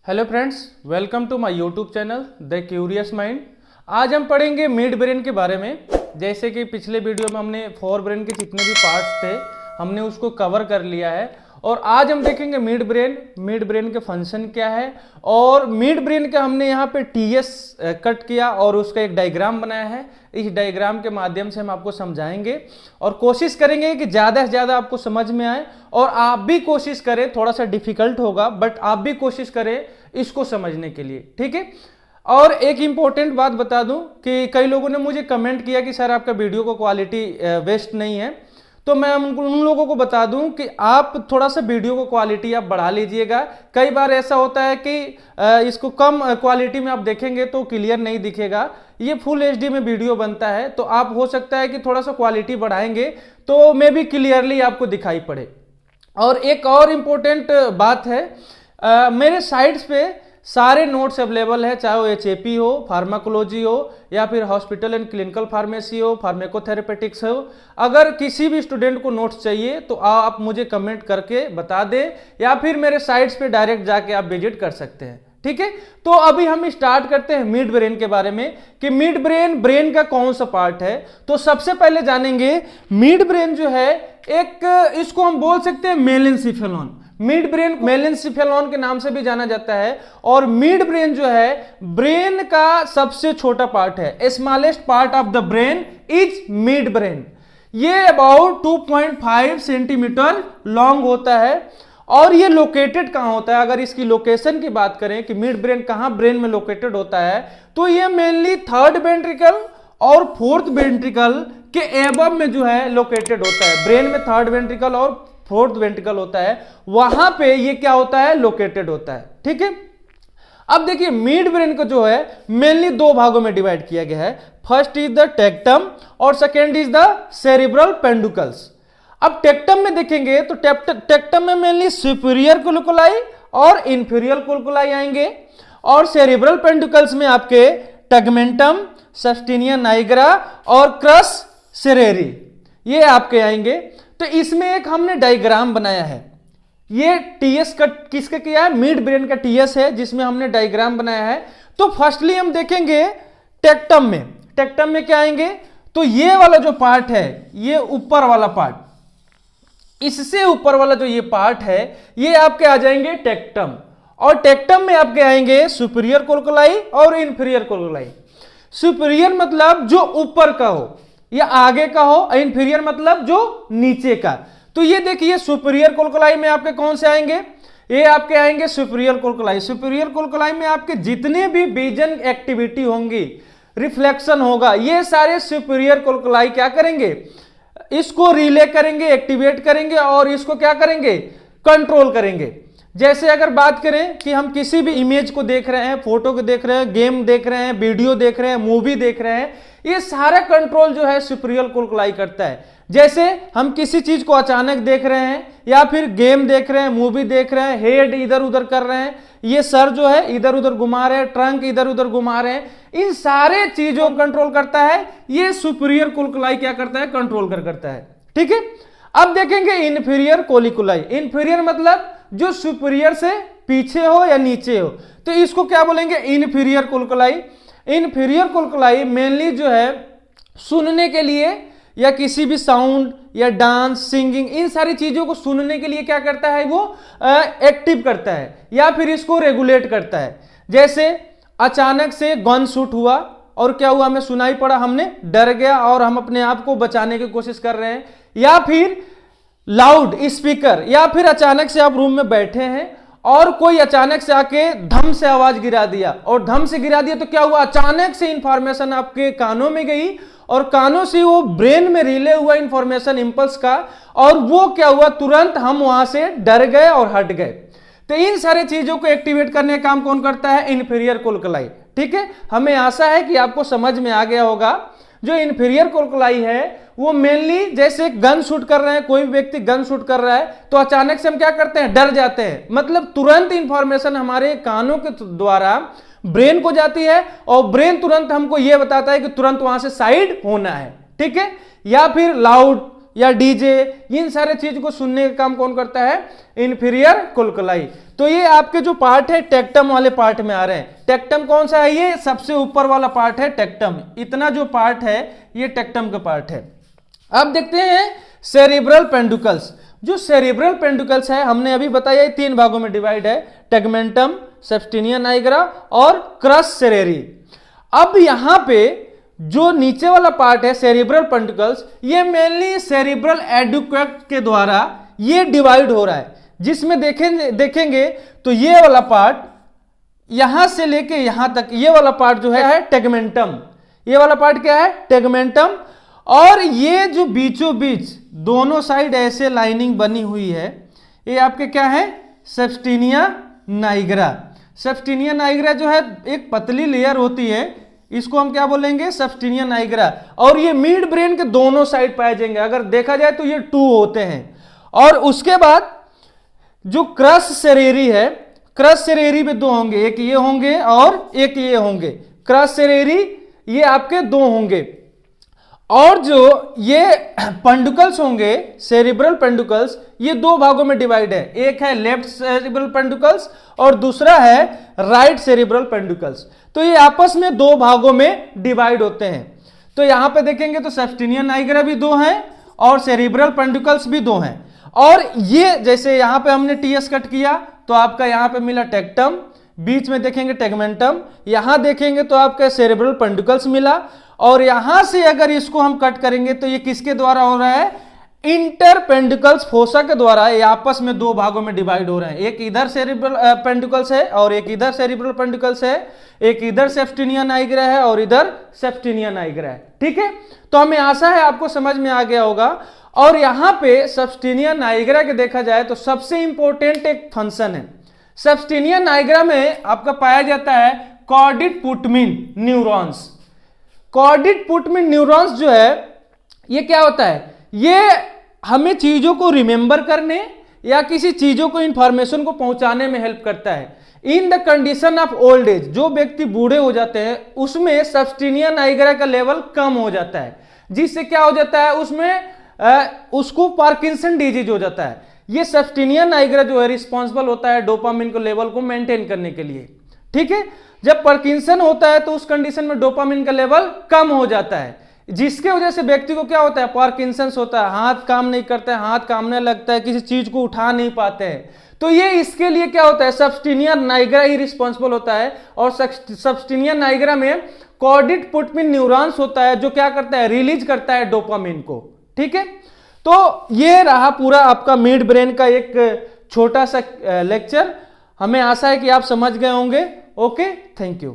Hello friends, welcome to my YouTube channel the curious mind. आज हम पढ़ेंगे mid brain के बारे में। जैसे कि पिछले वीडियो में हमने फोर ब्रेन के जितने भी पार्ट्स थे हमने उसको कवर कर लिया है, और आज हम देखेंगे मिड ब्रेन के फंक्शन क्या है, और मिड ब्रेन का हमने यहाँ पे टीएस कट किया और उसका एक डायग्राम बनाया है। इस डायग्राम के माध्यम से हम आपको समझाएंगे और कोशिश करेंगे कि ज़्यादा से ज़्यादा आपको समझ में आए, और आप भी कोशिश करें, थोड़ा सा डिफिकल्ट होगा बट आप भी कोशिश करें इसको समझने के लिए, ठीक है। और एक इंपॉर्टेंट बात बता दूं कि कई लोगों ने मुझे कमेंट किया कि सर आपका वीडियो को क्वालिटी बेस्ट नहीं है, तो मैं उन लोगों को बता दूं कि आप थोड़ा सा वीडियो को क्वालिटी आप बढ़ा लीजिएगा। कई बार ऐसा होता है कि इसको कम क्वालिटी में आप देखेंगे तो क्लियर नहीं दिखेगा। ये फुल एचडी में वीडियो बनता है, तो आप हो सकता है कि थोड़ा सा क्वालिटी बढ़ाएंगे तो मे भी क्लियरली आपको दिखाई पड़े। और एक और इम्पोर्टेंट बात है, मेरे साइट्स पे सारे नोट्स अवेलेबल है, चाहे वो एचएपी हो, फार्माकोलॉजी हो, या फिर हॉस्पिटल एंड क्लिनिकल फार्मेसी हो, फार्मेकोथेरेपेटिक्स हो। अगर किसी भी स्टूडेंट को नोट्स चाहिए तो आप मुझे कमेंट करके बता दें, या फिर मेरे साइट्स पे डायरेक्ट जाके आप विजिट कर सकते हैं, ठीक है। तो अभी हम स्टार्ट करते हैं मिड ब्रेन के बारे में कि मिड ब्रेन का कौन सा पार्ट है। तो सबसे पहले जानेंगे मिड ब्रेन जो है, एक इसको हम बोल सकते हैं मेलेंसिफेलॉन। मिड ब्रेन मेलेंसिफेलॉन के नाम से भी जाना जाता है, और मिड ब्रेन जो है ब्रेन का सबसे छोटा पार्ट है। Smallest part of the brain is mid brain. ये अबाउट 2.5 सेंटीमीटर लॉन्ग होता है, और ये लोकेटेड कहां होता है, अगर इसकी लोकेशन की बात करें कि मिड ब्रेन कहां ब्रेन में लोकेटेड होता है, तो ये मेनली थर्ड वेंट्रिकल और फोर्थ वेंट्रिकल के एबव में जो है लोकेटेड होता है। ब्रेन में थर्ड वेंट्रिकल और फोर्थ वेंट्रिकल होता है, वहां पे ये क्या होता है, लोकेटेड होता है, ठीक है। अब देखिए मिड ब्रेन को जो है मेनली दो भागों में डिवाइड किया गया है। फर्स्ट इज द टेक्टम और सेकेंड इज द सेरिब्रल पेंडुकल्स। अब टेक्टम में देखेंगे तो टेक्टम में मेनली सुपीरियर कोलुकुलाई और इंफीरियर कोलुकुलाई आएंगे, और सेरिब्रल पेंडुकल्स में आपके टगमेंटम, सस्टेनिया नाइग्रा और क्रस सेरेरी ये आपके आएंगे। तो इसमें एक हमने डायग्राम बनाया है। ये टीएस का किसका किया है, मिड ब्रेन का टीएस है, जिसमें हमने डायग्राम बनाया है। तो फर्स्टली हम देखेंगे टेक्टम में क्या आएंगे, तो ये वाला जो पार्ट है, ये ऊपर वाला पार्ट, इससे ऊपर वाला जो ये पार्ट है, ये आपके आ जाएंगे टेक्टम, और टेक्टम में आपके आएंगे सुपीरियर कोलुकुलाई और इंफीरियर कोलुकुलाई। सुपीरियर मतलब जो ऊपर का हो या आगे का हो, इंफीरियर मतलब जो नीचे का। तो ये देखिए सुपीरियर कोलुकुलाई में आपके कौन से आएंगे, ये आपके आएंगे सुपीरियर कोलुकुलाई। सुपीरियर कोलुकुलाई में आपके जितने भी विजन एक्टिविटी होंगी, रिफ्लेक्शन होगा, ये सारे सुपीरियर कोलुकुलाई क्या करेंगे, इसको रिले करेंगे, एक्टिवेट करेंगे, और इसको क्या करेंगे, कंट्रोल करेंगे। जैसे अगर बात करें कि हम किसी भी इमेज को देख रहे हैं, फोटो को देख रहे हैं, गेम देख रहे हैं, वीडियो देख रहे हैं, मूवी देख रहे हैं, ये सारा कंट्रोल जो है सुपीरियर कोलुकुलाई करता है। जैसे हम किसी चीज को अचानक देख रहे हैं, या फिर गेम देख रहे हैं, मूवी देख रहे हैं, हेड इधर उधर कर रहे हैं, ये सर जो है इधर उधर घुमा रहे हैं, ट्रंक इधर उधर घुमा रहे हैं, इन सारे चीजों को कंट्रोल करता है ये सुपीरियर कोलुकुलाई। क्या करता है, कंट्रोल करता है, ठीक है। अब देखेंगे इन्फीरियर कोलिकुलाई। इन्फीरियर मतलब जो सुपीरियर से पीछे हो या नीचे हो, तो इसको क्या बोलेंगे, इन्फीरियर कोलुकुलाई। इन्फीरियर कोलुकुलाई मेनली जो है सुनने के लिए, या किसी भी साउंड या डांस, सिंगिंग, इन सारी चीजों को सुनने के लिए क्या करता है, वो एक्टिव करता है, या फिर इसको रेगुलेट करता है। जैसे अचानक से गन शूट हुआ और क्या हुआ, हमें सुनाई पड़ा, हमने डर गया और हम अपने आप को बचाने की कोशिश कर रहे हैं, या फिर लाउड स्पीकर, या फिर अचानक से आप रूम में बैठे हैं और कोई अचानक से आके धम से आवाज गिरा दिया, और धम से गिरा दिया तो क्या हुआ, अचानक से इंफॉर्मेशन आपके कानों में गई, और कानों से वो ब्रेन में रिले हुआ इंफॉर्मेशन इंपल्स का, और वो क्या हुआ, तुरंत हम वहां से डर गए और हट गए। तो इन सारे चीजों को एक्टिवेट करने का काम कौन करता है, इन्फीरियर कोलुकुलाई, ठीक है। हमें आशा है कि आपको समझ में आ गया होगा। जो इन्फीरियर कोलुकुलाई है वो मेनली, जैसे गन शूट कर रहे हैं, कोई भी व्यक्ति गन शूट कर रहा है, तो अचानक से हम क्या करते हैं, डर जाते हैं, मतलब तुरंत इंफॉर्मेशन हमारे कानों के द्वारा ब्रेन को जाती है, और ब्रेन तुरंत हमको यह बताता है कि तुरंत वहां से साइड होना है, ठीक है। या फिर लाउड या डीजे, इन सारे चीज को सुनने का काम कौन करता है? इंफीरियर कोलकलाई। तो ये आपके जो पार्ट है टेक्टम वाले पार्ट में आ रहे हैं। टेक्टम कौन सा है? ये सबसे ऊपर वाला पार्ट है टेक्टम। इतना जो पार्ट है ये टेक्टम का पार्ट है। अब देखते हैं सेरिब्रल पेंडुकल्स। जो सेरिब्रल पेंडुकल्स है हमने अभी बताया ये 3 भागों में डिवाइड है, टेगमेंटम, सेप्टिनिया नाइग्रा और क्रस सेरेरी। अब यहां पे जो नीचे वाला पार्ट है सेरिब्रल पेंडुकल्स, ये मेनली सेरिब्रल एडुक्वेक्ट के द्वारा ये डिवाइड हो रहा है, जिसमें देखेंगे तो ये वाला पार्ट यहां से लेके यहां तक, ये वाला पार्ट जो है टेगमेंटम। ये वाला पार्ट क्या है? टेगमेंटम। और ये जो बीचों बीच दोनों साइड ऐसे लाइनिंग बनी हुई है, ये आपके क्या है? सेप्टिनिया नाइग्रा। सेप्टिनिया नाइग्रा जो है एक पतली लेयर होती है, इसको हम क्या बोलेंगे? सेप्टिनिया नाइग्रा। और ये मिड ब्रेन के दोनों साइड पाए जाएंगे। अगर देखा जाए तो ये 2 होते हैं। और उसके बाद जो क्रस सेरेरी है, क्रस सेरेरी में 2 होंगे, एक ये होंगे और एक ये होंगे। क्रस सेरेरी ये आपके 2 होंगे। और जो ये पेंडुकल्स होंगे सेरिब्रल पेंडुकल्स, ये 2 भागों में डिवाइड है। एक है लेफ्ट सेरिब्रल पेंडुकल्स और दूसरा है राइट सेरिब्रल पेंडुकल्स। तो ये आपस में 2 भागों में डिवाइड होते हैं। तो यहां पे देखेंगे तो सेप्टिनिया नाइग्रा भी 2 हैं और सेरिब्रल पेंडुकल्स भी 2 हैं। और ये जैसे यहां पे हमने टीएस कट किया तो आपका यहां पे मिला टेक्टम, बीच में देखेंगे टेगमेंटम, यहां देखेंगे तो आपका सेरिब्रल पेंडुकल्स मिला। और यहां से अगर इसको हम कट करेंगे तो ये किसके द्वारा हो रहा है? इंटरपेंडिकल्स फोसा के द्वारा ये आपस में 2 भागों में डिवाइड हो रहे हैं। एक इधर सेरिब्रल पेंडुकल्स है और एक इधर सेरिब्रल पेंडुकल्स है, एक इधर सेप्टिनिया नाइग्रा है और इधर सेप्टिनिया नाइग्रा है। ठीक है, तो हमें आशा है आपको समझ में आ गया होगा। और यहां पे सेप्टिनिया नाइग्रा के देखा जाए तो सबसे इंपॉर्टेंट एक फंक्शन है। सेप्टिनिया नाइग्रा में आपका पाया जाता है कॉर्डिट पुटमिन न्यूरॉन्स। कॉर्डिट पुटमिन न्यूरॉन्स जो है ये क्या होता है? ये हमें चीजों को रिमेंबर करने या किसी चीजों को इंफॉर्मेशन को पहुंचाने में हेल्प करता है। In the condition of old age, जो व्यक्ति बूढ़े हो जाते हैं उसमें सेप्टिनिया नाइग्रा का लेवल कम हो जाता है, जिससे क्या हो जाता है? उसमें उसको पार्किंसन डिजीज हो जाता है। ये सेप्टिनिया नाइग्रा जो है रिस्पॉन्सिबल होता है डोपामिन को लेवल को मेंटेन करने के लिए। ठीक है, जब पार्किंसन होता है तो उस कंडीशन में डोपामिन का लेवल कम हो जाता है, जिसके वजह से व्यक्ति को क्या होता है? पार्किंसंस होता है, हाथ काम नहीं करता है, हाथ कामने लगता है, किसी चीज को उठा नहीं पाते हैं। तो ये इसके लिए क्या होता है? सेप्टिनिया नाइग्रा ही रिस्पॉन्सिबल होता है। और सेप्टिनिया नाइग्रा में कॉर्डिट पुटमिन न्यूरॉन्स होता है जो क्या करता है? रिलीज करता है डोपामिन को। ठीक है, तो ये रहा पूरा आपका मिड ब्रेन का एक छोटा सा लेक्चर। हमें आशा है कि आप समझ गए होंगे। Okay, thank you.